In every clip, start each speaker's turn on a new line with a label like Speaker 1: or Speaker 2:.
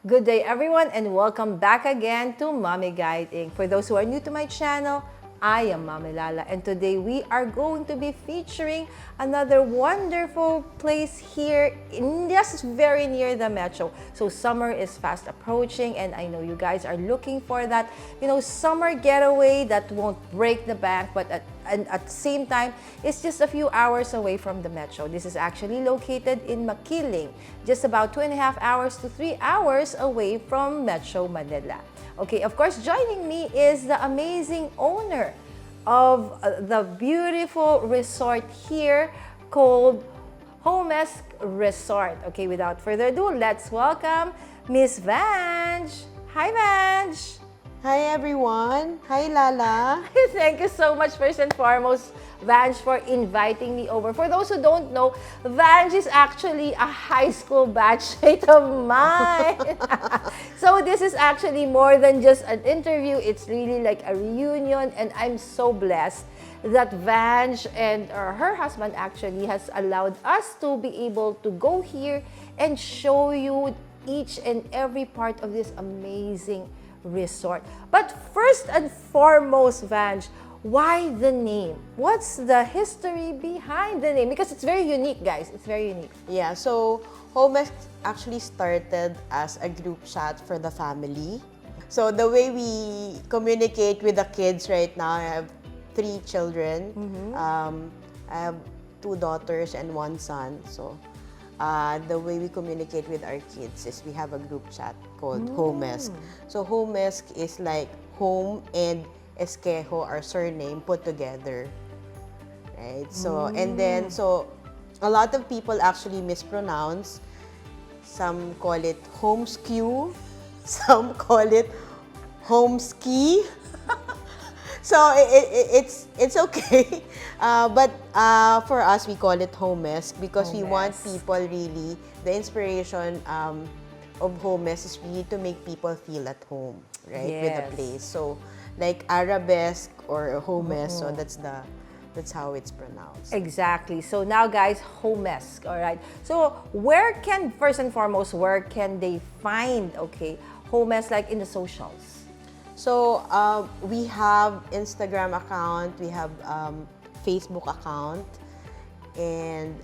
Speaker 1: Good day everyone and welcome back again to Mommy Guiding. For those who are new to my channel, I am Mommy Lala and today we are going to be featuring another wonderful place here in just very near the Metro. So summer is fast approaching and I know you guys are looking for that, summer getaway that won't break the bank but at the same time, it's just a few hours away from the Metro. This is actually located in Makiling, just about 2.5 hours to 3 hours away from Metro Manila. Okay, of course, joining me is the amazing owner of the beautiful resort here called Homesque Resort. Okay, without further ado, let's welcome Miss Vange. Hi, Vange.
Speaker 2: Hi everyone. Hi Lala.
Speaker 1: Thank you so much, first and foremost, Vange, for inviting me over. For those who don't know, Vange is actually a high school batchmate of mine. So this is actually more than just an interview. It's really like a reunion, and I'm so blessed that Vange and her husband actually has allowed us to be able to go here and show you each and every part of this amazing resort. But first and foremost, Vange, why the name? What's the history behind the name? Because it's very unique, guys. It's very unique.
Speaker 2: Yeah, so Homesque actually started as a group chat for the family. So the way we communicate with the kids right now, I have 3 children. I have 2 daughters and 1 son. So the way we communicate with our kids is we have a group chat called Homesque. So Homesque is like home and Esquejo, our surname, put together. Right? So, and then, so a lot of people actually mispronounce. Some call it homesque, some call it homeski. So it's okay, but for us we call it Homesque because we want people really, the inspiration of Homesque is really to make people feel at home, right, with the place. So like arabesque or Homesque, so that's how it's pronounced.
Speaker 1: Exactly. So now, guys, Homesque, all right? So where can, first and foremost, where can they find, okay, Homesque, like in the socials?
Speaker 2: So we have Instagram account, we have Facebook account, and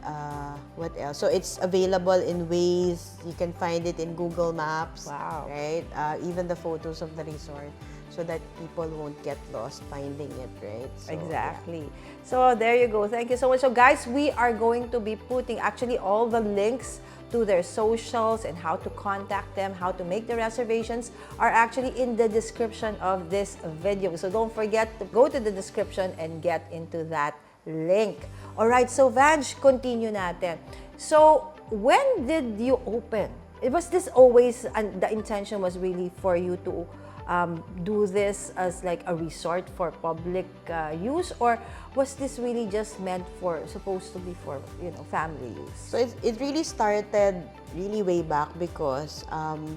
Speaker 2: what else? So it's available in ways. You can find it in Google Maps.
Speaker 1: Wow.
Speaker 2: Right? Even the photos of the resort, so that people won't get lost finding it, right? So,
Speaker 1: Exactly.
Speaker 2: Yeah.
Speaker 1: So there you go. Thank you so much. So guys, we are going to be putting actually all the links to their socials and how to contact them, how to make the reservations are actually in the description of this video. So don't forget to go to the description and get into that link. All right, so Vange, continue natin. So when did you open? Was this always, and the intention was really for you to do this as like a resort for public use, or was this really just meant for, supposed to be for, family use?
Speaker 2: So it really started really way back because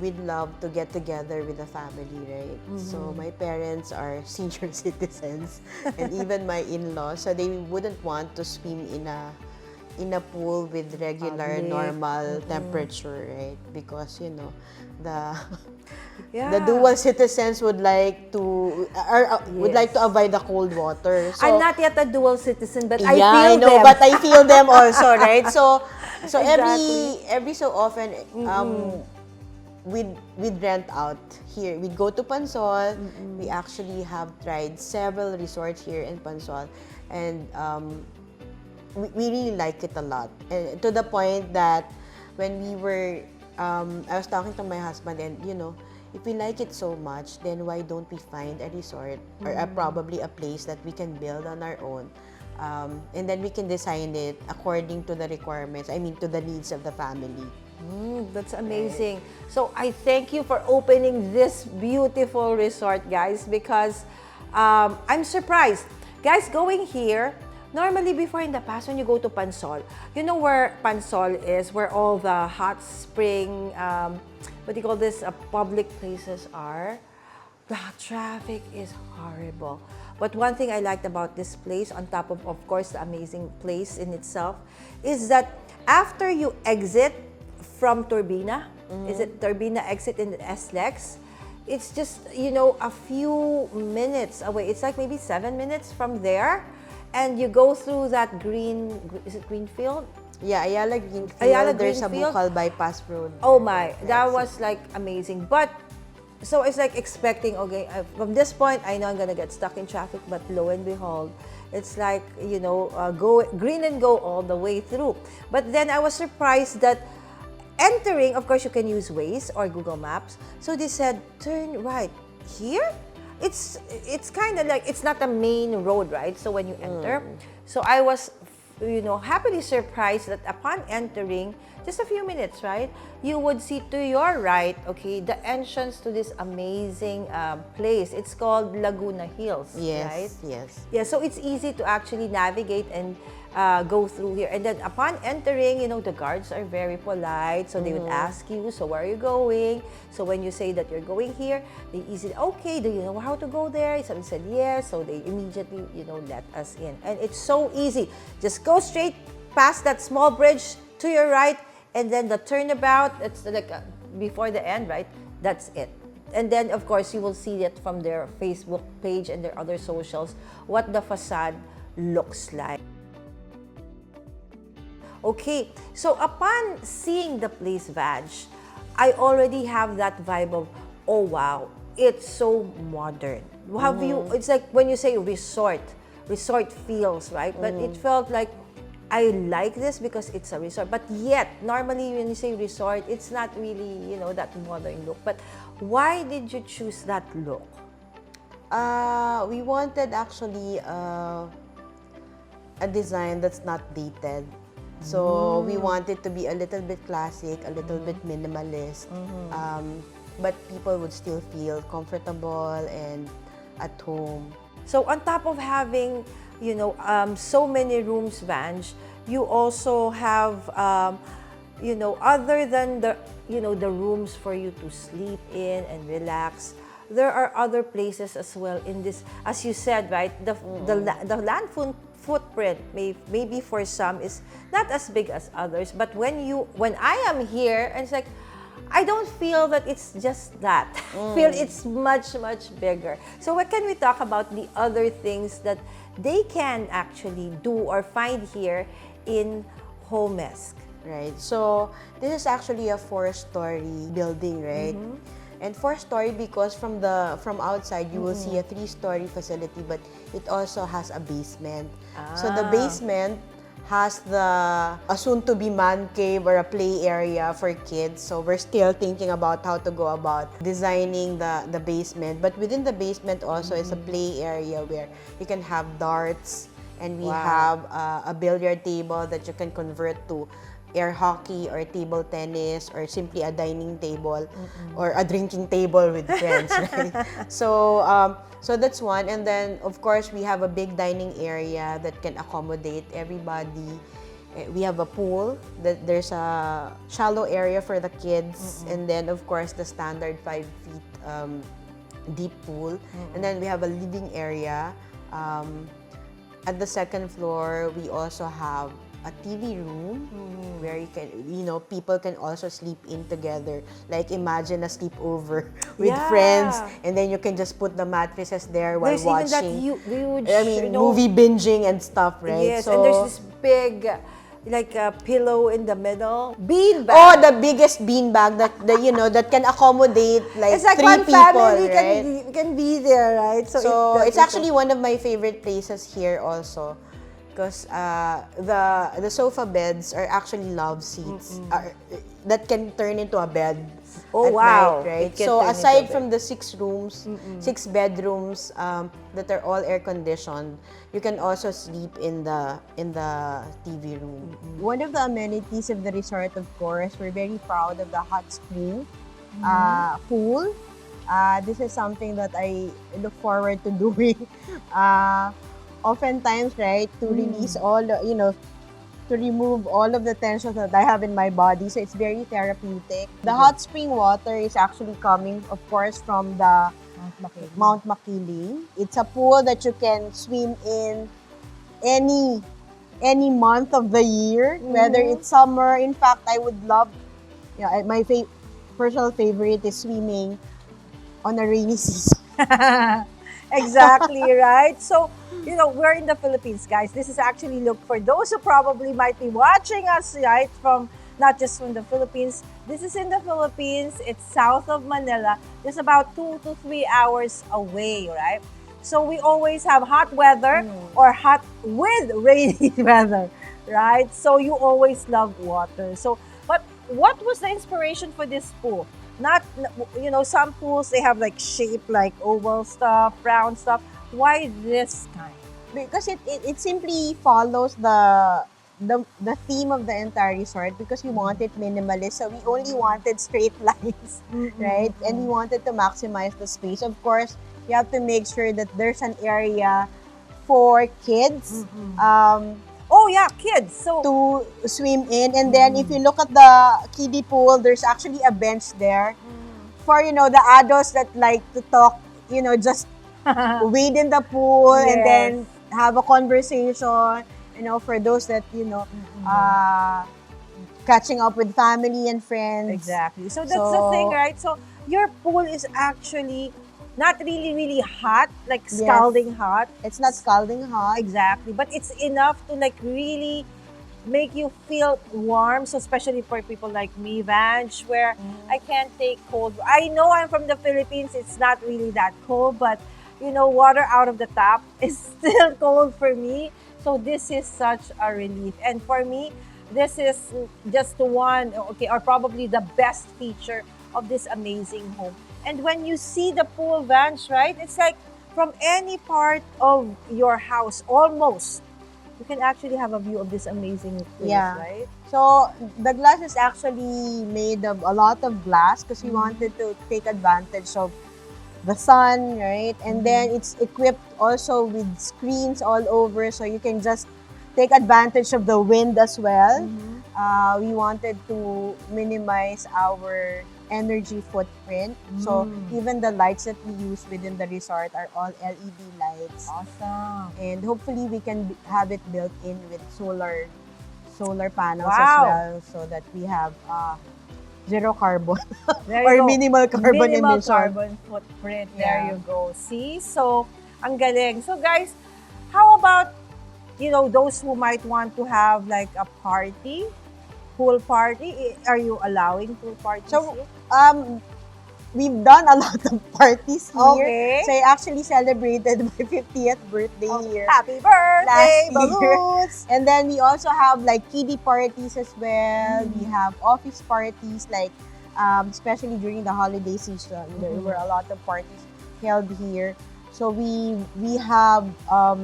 Speaker 2: we'd love to get together with the family, right? So my parents are senior citizens and even my in-laws, so they wouldn't want to swim in a pool with regular, normal temperature, right? Because, the dual citizens would like to would like to avoid the cold water. So,
Speaker 1: I'm not yet a dual citizen, but I
Speaker 2: yeah,
Speaker 1: feel
Speaker 2: I know,
Speaker 1: them.
Speaker 2: but I feel them also, right? So
Speaker 1: Exactly.
Speaker 2: every so often, we'd rent out here. We'd go to Pansol. We actually have tried several resorts here in Pansol, and we really like it a lot. And to the point that when we were, I was talking to my husband, and if we like it so much, then why don't we find a resort or probably a place that we can build on our own, and then we can design it according to the requirements. I mean, to the needs of the family.
Speaker 1: That's amazing. So I thank you for opening this beautiful resort, guys, because I'm surprised. Guys, going here, normally before in the past, when you go to Pansol, you know where Pansol is, where all the hot spring, what do you call this, public places are? The traffic is horrible. But one thing I liked about this place, on top of course, the amazing place in itself, is that after you exit from Turbina, is it Turbina exit in SLEX? It's just, you know, a few minutes away. It's like maybe 7 minutes from there. And you go through that is it Greenfield?
Speaker 2: Yeah, Ayala Greenfield.
Speaker 1: Ayala
Speaker 2: There's
Speaker 1: Greenfield.
Speaker 2: a Bukal Bypass Road.
Speaker 1: Oh my, that was like amazing. But, so it's like expecting, okay, from this point, I know I'm gonna get stuck in traffic, but lo and behold, it's like, you know, go green and go all the way through. But then I was surprised that entering, of course, you can use Waze or Google Maps. So they said, turn right here. It's kind of like, it's not a main road, right? So when you enter, so I was, you know, happily surprised that upon entering, just a few minutes, right, you would see to your right, okay, the entrance to this amazing place. It's called Laguna Hills,
Speaker 2: Yes,
Speaker 1: right?
Speaker 2: yes.
Speaker 1: Yeah, so it's easy to actually navigate and go through here. And then upon entering, you know, the guards are very polite. So they would ask you, so where are you going? So when you say that you're going here, they easily, okay, do you know how to go there? Somebody said yes. So they immediately, you know, let us in. And it's so easy. Just go straight past that small bridge to your right. And then the turnabout, it's like before the end, right? That's it. And then, of course, you will see it from their Facebook page and their other socials, what the facade looks like. Okay, so upon seeing the place, Vaj, I already have that vibe of, oh wow, it's so modern. Have you, it's like when you say resort feels, right? But it felt like, I like this because it's a resort. But yet, normally when you say resort, it's not really, you know, that modern look. But why did you choose that look?
Speaker 2: We wanted actually a design that's not dated. So we want it to be a little bit classic, a little bit minimalist, but people would still feel comfortable and at home.
Speaker 1: So on top of having, you know, so many rooms, Vange, you also have, you know, other than the, you know, the rooms for you to sleep in and relax, there are other places as well in this, as you said, right? The land footprint maybe for some is not as big as others, but when I am here, and it's like, I don't feel that it's just that. I feel it's much, much bigger. So what can we talk about the other things that they can actually do or find here in Homesque?
Speaker 2: Right. So this is actually a 4-story building, right? And 4-story because from outside you will see a 3-story facility, but it also has a basement. So the basement has a soon-to-be man cave or a play area for kids. So we're still thinking about how to go about designing the basement. But within the basement also is a play area where you can have darts, and we have a billiard table that you can convert to air hockey or table tennis or simply a dining table or a drinking table with friends, right? So that's one. And then, of course, we have a big dining area that can accommodate everybody. We have a pool. There's a shallow area for the kids. And then, of course, the standard 5 feet deep pool. And then we have a living area. At the second floor, we also have a TV room where you can, you know, people can also sleep in together. Like imagine a sleepover with friends, and then you can just put the mattresses there while
Speaker 1: There's
Speaker 2: watching.
Speaker 1: Even that
Speaker 2: I mean, movie binging and stuff, right?
Speaker 1: Yes,
Speaker 2: so,
Speaker 1: and there's this big, like a pillow in the middle. Bean bag.
Speaker 2: Oh, the biggest bean bag that you know that can accommodate like
Speaker 1: it's like
Speaker 2: 3
Speaker 1: one
Speaker 2: people,
Speaker 1: family
Speaker 2: right?
Speaker 1: can be there, right?
Speaker 2: So it's actually one of my favorite places here also. Because the sofa beds are actually love seats that can turn into a bed at night, right? So aside from the 6 rooms, 6 bedrooms that are all air conditioned, you can also sleep in the TV room. One of the amenities of the resort, of course, we're very proud of the hot spring pool. This is something that I look forward to doing. Oftentimes, right, to release all, you know, to remove all of the tension that I have in my body. So it's very therapeutic. The hot spring water is actually coming, of course, from the Mount Makiling. It's a pool that you can swim in any month of the year, whether it's summer. In fact, I would love, you know, personal favorite is swimming on a rainy season.
Speaker 1: Exactly, right? So, we're in the Philippines, guys. This is actually, look, for those who probably might be watching us, right, from not just from the Philippines. This is in the Philippines. It's south of Manila, just about 2 to 3 hours away, right? So we always have hot weather or hot with rainy weather, right? So you always love water. So, but what was the inspiration for this pool? Not, some pools, they have like shape like oval stuff, round stuff. Why this kind?
Speaker 2: Because it simply follows the theme of the entire resort, because we want it minimalist. So we only wanted straight lines, right? And we wanted to maximize the space. Of course, you have to make sure that there's an area for kids.
Speaker 1: Oh yeah, kids. So
Speaker 2: To swim in. And then if you look at the kiddie pool, there's actually a bench there for, the adults that like to talk, just wade in the pool and then have a conversation, for those that, catching up with family and friends.
Speaker 1: exactly. So that's the thing, right? So your pool is actually not really, really hot, like scalding hot.
Speaker 2: It's not scalding hot.
Speaker 1: Exactly. But it's enough to like really make you feel warm. So especially for people like me, Vange, where I can't take cold. I know I'm from the Philippines. It's not really that cold, but water out of the tap is still cold for me. So this is such a relief. And for me, this is just one, okay, or probably the best feature of this amazing home. And when you see the pool, Vance, right, it's like from any part of your house, almost, you can actually have a view of this amazing place, right?
Speaker 2: So the glass is actually made of a lot of glass because we wanted to take advantage of the sun, right? And then it's equipped also with screens all over, so you can just take advantage of the wind as well. We wanted to minimize our energy footprint. So even the lights that we use within the resort are all LED lights.
Speaker 1: Awesome.
Speaker 2: And hopefully we can have it built in with solar panels as well, so that we have zero carbon or minimal carbon
Speaker 1: minimal
Speaker 2: emission.
Speaker 1: carbon footprint. There you go. See? So, ang galing. So guys, how about, those who might want to have like a party, pool party? Are you allowing pool parties
Speaker 2: So,
Speaker 1: here?
Speaker 2: we've done a lot of parties here.
Speaker 1: Okay.
Speaker 2: So I actually celebrated my 50th birthday here.
Speaker 1: Happy birthday,
Speaker 2: last year.
Speaker 1: balloons!
Speaker 2: And then we also have like kiddie parties as well. We have office parties, like especially during the holiday season. There were a lot of parties held here. So we have a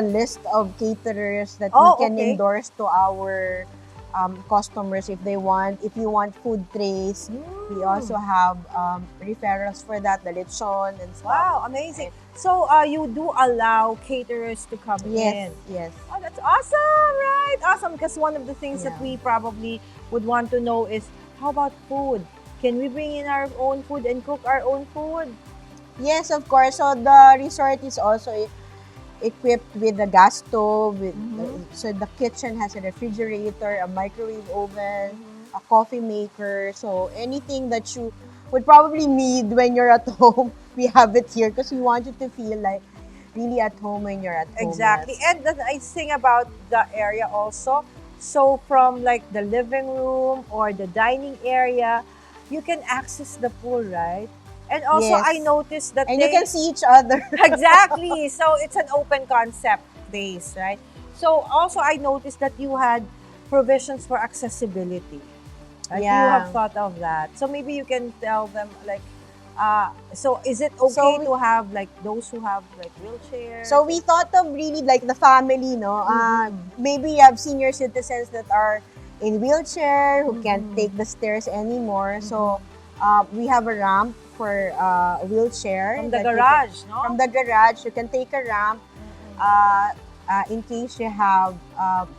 Speaker 2: list of caterers that we can endorse to our customers if you want food trays. We also have referrals for that, the lechon and stuff.
Speaker 1: Wow, amazing. So you do allow caterers to come in?
Speaker 2: Yes.
Speaker 1: Oh, that's awesome, right? Awesome, because one of the things that we probably would want to know is, how about food? Can we bring in our own food and cook our own food?
Speaker 2: Yes, of course. So the resort is also equipped with a gas stove. So the kitchen has a refrigerator, a microwave oven, a coffee maker. So anything that you would probably need when you're at home, we have it here, because we want you to feel like really at home when you're at home.
Speaker 1: Exactly. And the nice thing about the area also, so from like the living room or the dining area, you can access the pool, right? And also, I noticed that
Speaker 2: you can see each other.
Speaker 1: Exactly. So it's an open concept place, right? So also, I noticed that you had provisions for accessibility. Right? You have thought of that. So maybe you can tell them, like, so is it okay to have like those who have like wheelchairs?
Speaker 2: So we thought of really like the family, no? Maybe you have senior citizens that are in wheelchair who can't take the stairs anymore. So we have a ramp for a wheelchair.
Speaker 1: From the garage, no?
Speaker 2: From the garage, you can take a ramp in case you have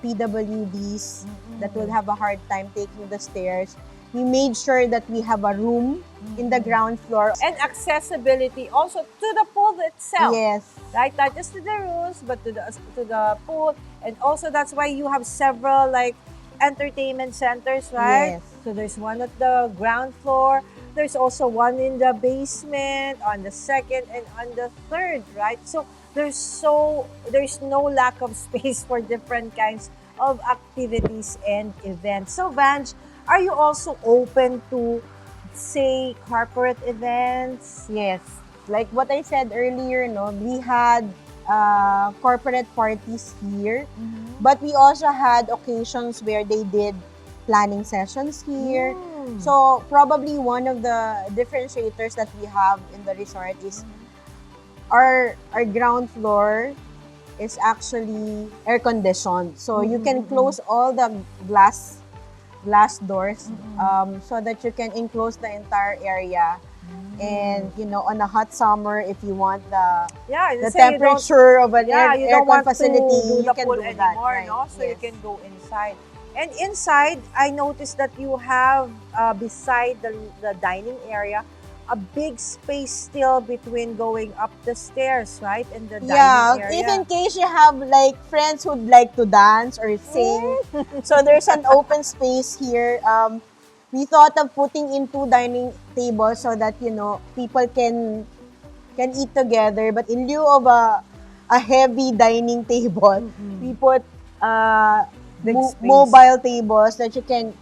Speaker 2: PWDs that will have a hard time taking the stairs. We made sure that we have a room in the ground floor.
Speaker 1: And accessibility also to the pool itself.
Speaker 2: Yes.
Speaker 1: Right? Not just to the rooms, but to the pool. And also that's why you have several like
Speaker 3: entertainment centers, right?
Speaker 2: Yes.
Speaker 3: So there's one at the ground floor. There's also one in the basement, on the second, and on the third, right? So there's no lack of space for different kinds of activities and events. So Vange, are you also open to, say, corporate events?
Speaker 2: Yes. Like what I said earlier, no, we had corporate parties here, but we also had occasions where they did planning sessions here. So probably one of the differentiators that we have in the resort is our ground floor is actually air conditioned. So you can close all the glass doors so that you can enclose the entire area. And on a hot summer, if you want the temperature of an
Speaker 3: you
Speaker 2: aircon
Speaker 3: don't want
Speaker 2: facility,
Speaker 3: to do
Speaker 2: you
Speaker 3: the
Speaker 2: can
Speaker 3: pool
Speaker 2: do that.
Speaker 3: anymore,
Speaker 2: Right?
Speaker 3: no? So you
Speaker 2: Yes.
Speaker 3: can go inside. And inside, I noticed that you have, beside the dining area, a big space still between going up the stairs, right? And the
Speaker 2: Yeah,
Speaker 3: dining area.
Speaker 2: if in case you have like friends who'd like to dance or sing, so there's an open space here. We thought of putting in 2 dining tables so that people can eat together. But in lieu of a heavy dining table, we put
Speaker 3: Big space.
Speaker 2: mobile tables that you can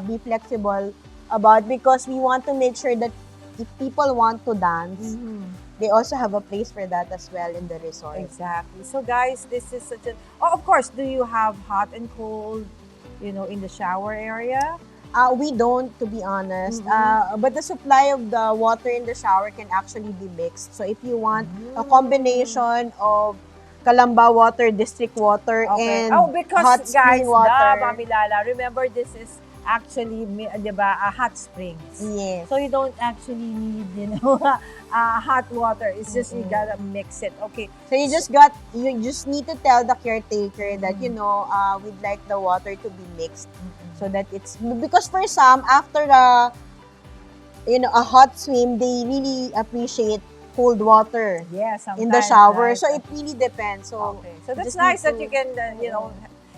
Speaker 2: be flexible about, because we want to make sure that if people want to dance, they also have a place for that as well in the resort.
Speaker 3: Exactly. So guys, this is such a... Oh, of course, do you have hot and cold, in the shower area?
Speaker 2: We don't, to be honest. But the supply of the water in the shower can actually be mixed. So if you want a combination of Calamba water, district water,
Speaker 3: Okay.
Speaker 2: and
Speaker 3: Because
Speaker 2: hot
Speaker 3: guys,
Speaker 2: spring water.
Speaker 3: Mommy Lala, remember this is actually, diba, a hot springs.
Speaker 2: Yes.
Speaker 3: So you don't actually need, hot water. It's just you gotta mix it. Okay.
Speaker 2: So you just need to tell the caretaker that we'd like the water to be mixed, so that it's, because for some, after a hot swim, they really appreciate cold water
Speaker 3: Yeah, sometimes,
Speaker 2: in the shower.
Speaker 3: right?
Speaker 2: So it really depends. So
Speaker 3: Okay. So that's
Speaker 2: just
Speaker 3: nice
Speaker 2: need
Speaker 3: that you
Speaker 2: to-
Speaker 3: can,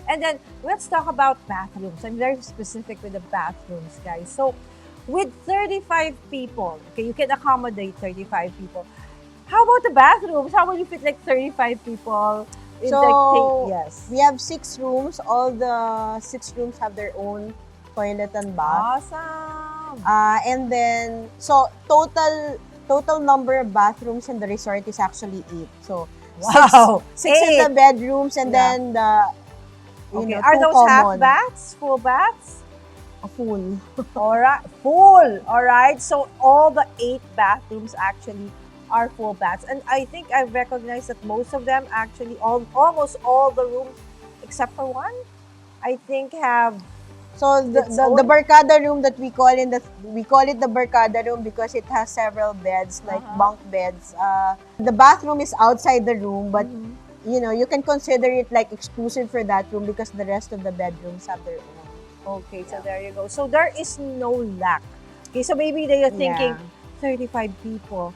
Speaker 3: and then let's talk about bathrooms. I'm very specific with the bathrooms, guys. So with 35 people, okay, you can accommodate 35 people. How about the bathrooms? How will you fit like 35 people? in,
Speaker 2: So,
Speaker 3: yes.
Speaker 2: we have 6 rooms. All the 6 rooms have their own toilet and bath.
Speaker 3: Awesome.
Speaker 2: And then, so total number of bathrooms in the resort is actually 8. So,
Speaker 3: Wow.
Speaker 2: 6 in the
Speaker 3: 8.
Speaker 2: bedrooms, and
Speaker 3: Yeah.
Speaker 2: then the,
Speaker 3: Okay.
Speaker 2: 2
Speaker 3: Are those half
Speaker 2: common.
Speaker 3: baths? Full baths?
Speaker 2: A full.
Speaker 3: All right. Full. All right. So all the 8 bathrooms actually are full baths. And I think I recognize that most of them actually, almost all the rooms, except for one, I think have...
Speaker 2: So the
Speaker 3: Its
Speaker 2: the
Speaker 3: own-
Speaker 2: barkada room that we call it the barkada room because it has several beds, like bunk beds. The bathroom is outside the room, but you can consider it like exclusive for that room because the rest of the bedrooms have their own.
Speaker 3: Okay, so there you go. So there is no lack. Okay, so maybe they are thinking,
Speaker 2: Yeah.
Speaker 3: 35 people.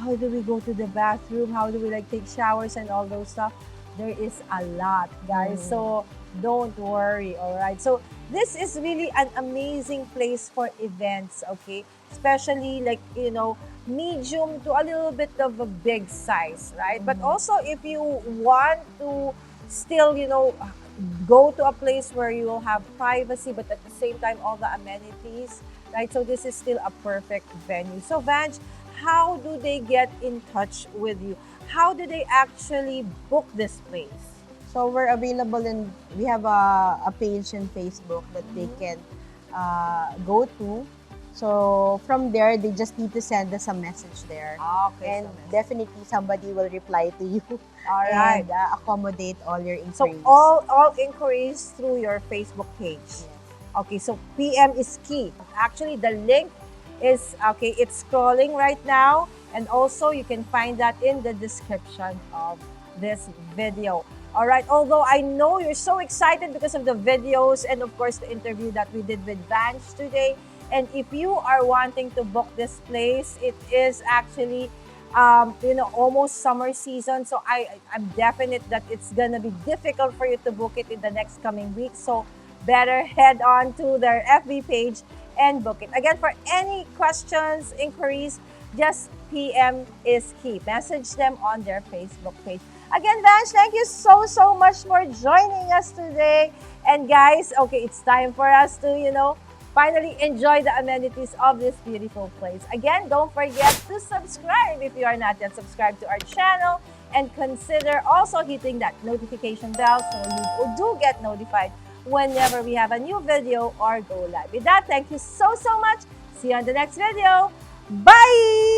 Speaker 3: How do we go to the bathroom? How do we take showers and all those stuff? There is a lot, guys. So don't worry, all right? So this is really an amazing place for events, okay? Especially medium to a little bit of a big size, right? But also if you want to still, go to a place where you will have privacy, but at the same time, all the amenities, right? So this is still a perfect venue. So Vange, how do they get in touch with you? How do they actually book this place?
Speaker 2: So we're available we have a page in Facebook that they can go to. So from there, they just need to send us a message there.
Speaker 3: Okay.
Speaker 2: And definitely somebody will reply to you
Speaker 3: All right.
Speaker 2: and accommodate all your
Speaker 3: So
Speaker 2: inquiries.
Speaker 3: all inquiries through your Facebook page. Okay, so PM is key. Actually, the link is, it's scrolling right now. And also, you can find that in the description of this video. All right, although I know you're so excited because of the videos and of course the interview that we did with Vange today. And if you are wanting to book this place, it is actually, almost summer season. So I'm definite that it's gonna be difficult for you to book it in the next coming weeks. So better head on to their FB page and book it. Again, for any questions, inquiries, just PM is key. Message them on their Facebook page. Again, Vange, thank you so much for joining us today. And guys, okay, it's time for us to, finally enjoy the amenities of this beautiful place. Again, don't forget to subscribe if you are not yet subscribed to our channel, and consider also hitting that notification bell so you do get notified whenever we have a new video or go live. With that, thank you so much. See you on the next video. Bye!